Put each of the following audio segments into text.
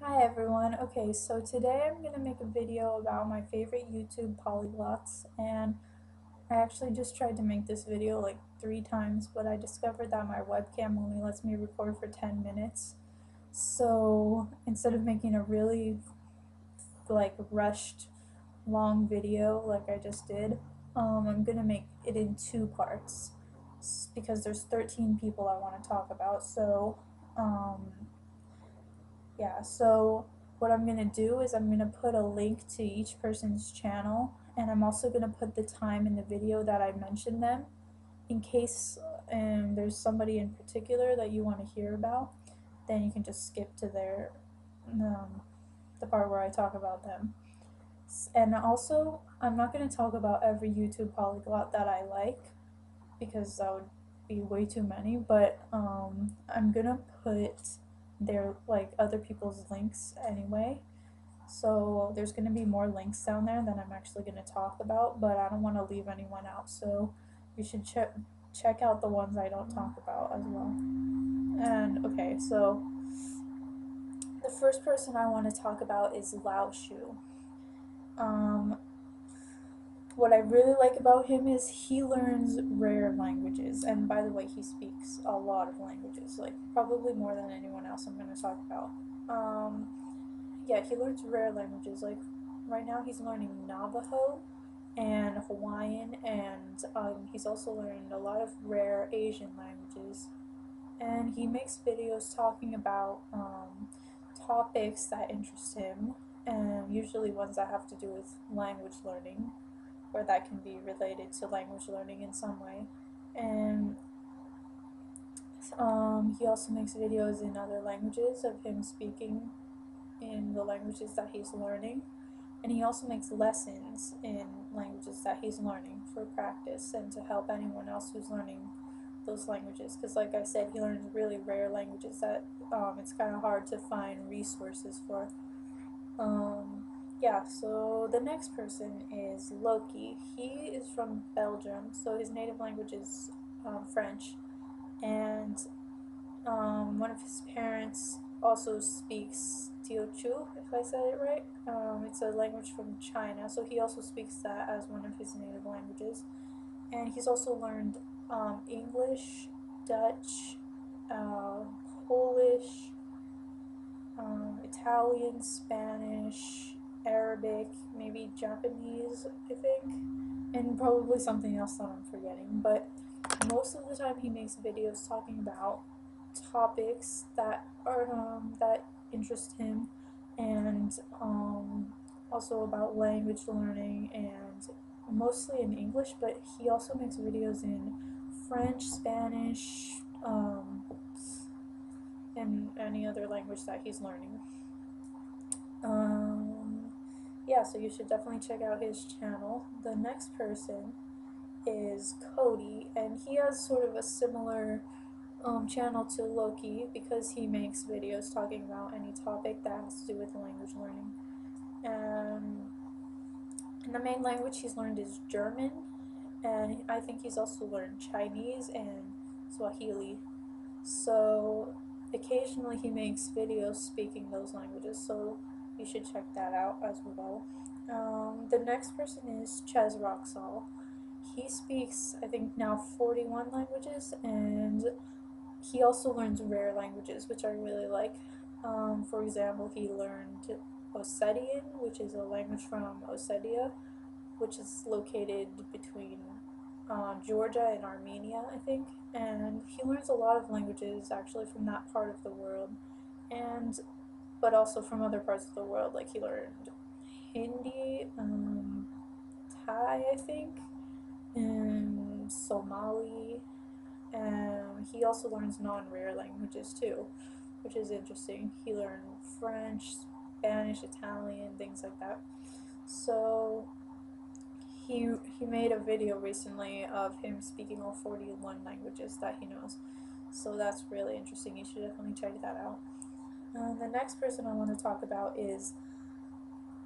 Hi everyone. Okay, so today I'm going to make a video about my favorite YouTube polyglots, and I actually just tried to make this video like 3 times, but I discovered that my webcam only lets me record for 10 minutes. So instead of making a really rushed long video like I just did, I'm going to make it in 2 parts because there's 13 people I want to talk about. Um, so what I'm going to do is I'm going to put a link to each person's channel, and I'm also going to put the time in the video that I mentioned them in case there's somebody in particular that you want to hear about. Then you can just skip to um, the part where I talk about them. And also, I'm not going to talk about every YouTube polyglot that I like because that would be way too many, but I'm gonna put their other people's links anyway. So there's gonna be more links down there than I'm actually gonna talk about, but I don't want to leave anyone out. So you should check out the ones I don't talk about as well. And okay, so the first person I want to talk about is Lao Shu. Um, what I really like about him is he learns rare languages, and by the way, he speaks a lot of languages, like probably more than anyone else I'm going to talk about. Um, yeah, he learns rare languages. Like right now, he's learning Navajo and Hawaiian, and he's also learned a lot of rare Asian languages. And he makes videos talking about topics that interest him, and usually ones that have to do with language learning or that can be related to language learning in some way. And he also makes videos in other languages of him speaking in the languages that he's learning. And he also makes lessons in languages that he's learning for practice and to help anyone else who's learning those languages. Because, like I said, he learns really rare languages that it's kind of hard to find resources for. Yeah, so the next person is Loki. He is from Belgium, so his native language is French, and one of his parents also speaks Teochew, if I said it right. It's a language from China, so he also speaks that as one of his native languages. And he's also learned English, Dutch, uh, Polish, Italian, Spanish, Arabic, maybe Japanese, I think, and probably something else that I'm forgetting. But most of the time, he makes videos talking about topics that interest him, and also about language learning, and mostly in English. But he also makes videos in French, Spanish, and any other language that he's learning. Um, yeah, so you should definitely check out his channel. The next person is Cody, and he has sort of a similar channel to Loki because he makes videos talking about any topic that has to do with language learning. And the main language he's learned is German, and I think he's also learned Chinese and Swahili. So occasionally he makes videos speaking those languages, so you should check that out as well. The next person is Ches Roxall. He speaks, I think, now 41 languages, and he also learns rare languages, which I really like. For example, he learned Ossetian, which is a language from Ossetia, which is located between Georgia and Armenia, I think. And he learns a lot of languages actually from that part of the world, and but also from other parts of the world. Like he learned Hindi, Thai, I think, and Somali. And he also learns non-rare languages too, which is interesting. He learned French, Spanish, Italian, things like that. So he made a video recently of him speaking all 41 languages that he knows. So that's really interesting. You should definitely check that out. The next person I want to talk about is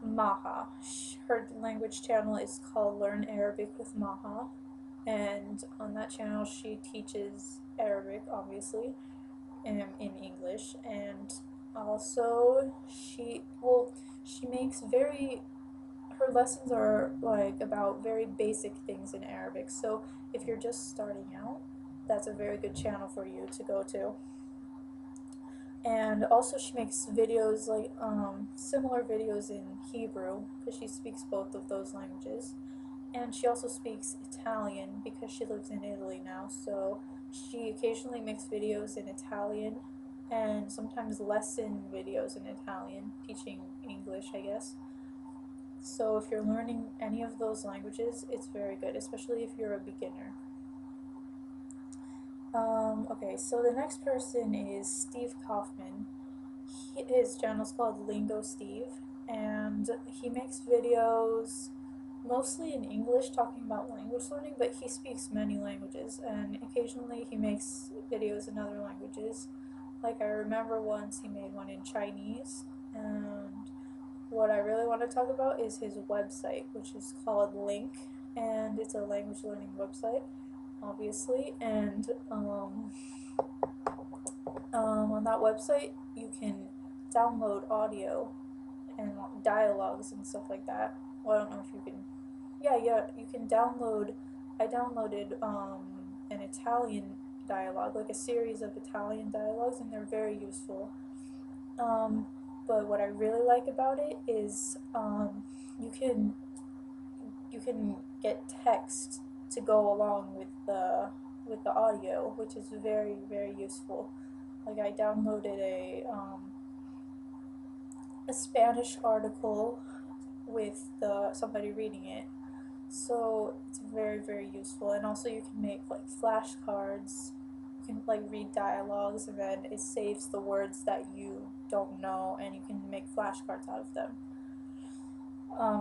Maha. Her language channel is called Learn Arabic with Maha, and on that channel she teaches Arabic, obviously, in English, and Also, she makes her lessons are like about very basic things in Arabic. So if you're just starting out, that's a very good channel for you to go to. And also she makes videos like similar videos in Hebrew because she speaks both of those languages. And she also speaks Italian because she lives in Italy now. So she occasionally makes videos in Italian and sometimes lesson videos in Italian, teaching English, I guess. So if you're learning any of those languages, it's very good, especially if you're a beginner. Okay, so the next person is Steve Kaufman. His channel is called Lingo Steve, and he makes videos mostly in English talking about language learning, but he speaks many languages, and occasionally he makes videos in other languages. Like I remember once he made one in Chinese, and what I really want to talk about is his website, which is called Link, and it's a language learning website, obviously, and on that website you can download audio and dialogues and stuff like that. Well, I don't know if you can. Yeah, you can download. I downloaded an Italian dialogue, like a series of Italian dialogues, and they're very useful. Um, but what I really like about it is you can you can get text to go along with the audio, which is very useful. Like I downloaded a Spanish article with somebody reading it, so it's very useful. And also you can make like flashcards. You can like read dialogues, and then it saves the words that you don't know, and you can make flashcards out of them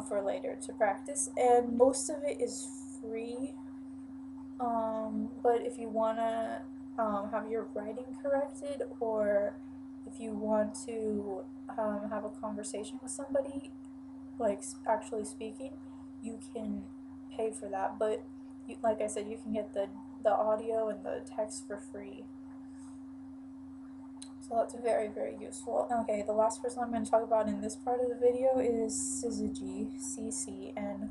for later to practice. And most of it is free. But if you wanna have your writing corrected, or if you want to have a conversation with somebody, like actually speaking, you can pay for that. But like I said, you can get the audio and the text for free. So that's very useful. Okay, the last person I'm going to talk about in this part of the video is Syzygy, CC, and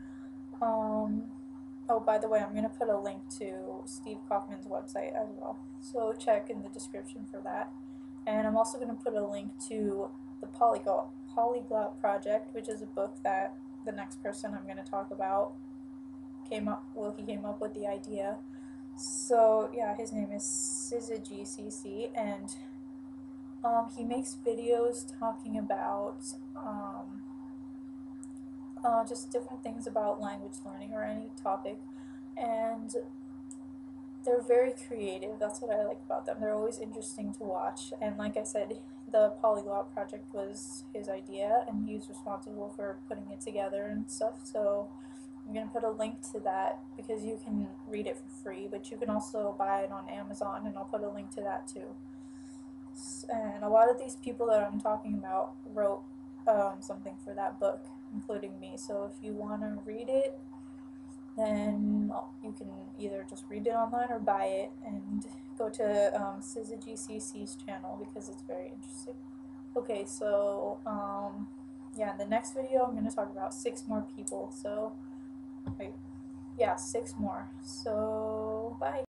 oh, by the way, I'm going to put a link to Steve Kaufman's website as well, so check in the description for that. And I'm also going to put a link to the Polyglot Project, which is a book that the next person I'm going to talk about he came up with the idea. So yeah, his name is Syzygy, and he makes videos talking about just different things about language learning or any topic, and they're very creative. That's what I like about them. They're always interesting to watch, and like I said, the Polyglot Project was his idea, and he's responsible for putting it together and stuff. So I'm going to put a link to that because you can read it for free, but you can also buy it on Amazon, and I'll put a link to that too. And a lot of these people that I'm talking about wrote something for that book, including me. So if you want to read it, then you can either just read it online or buy it, and go to Syzygy's channel because it's very interesting. Okay, so yeah, in the next video I'm going to talk about 6 more people. So wait, yeah, 6 more. So bye.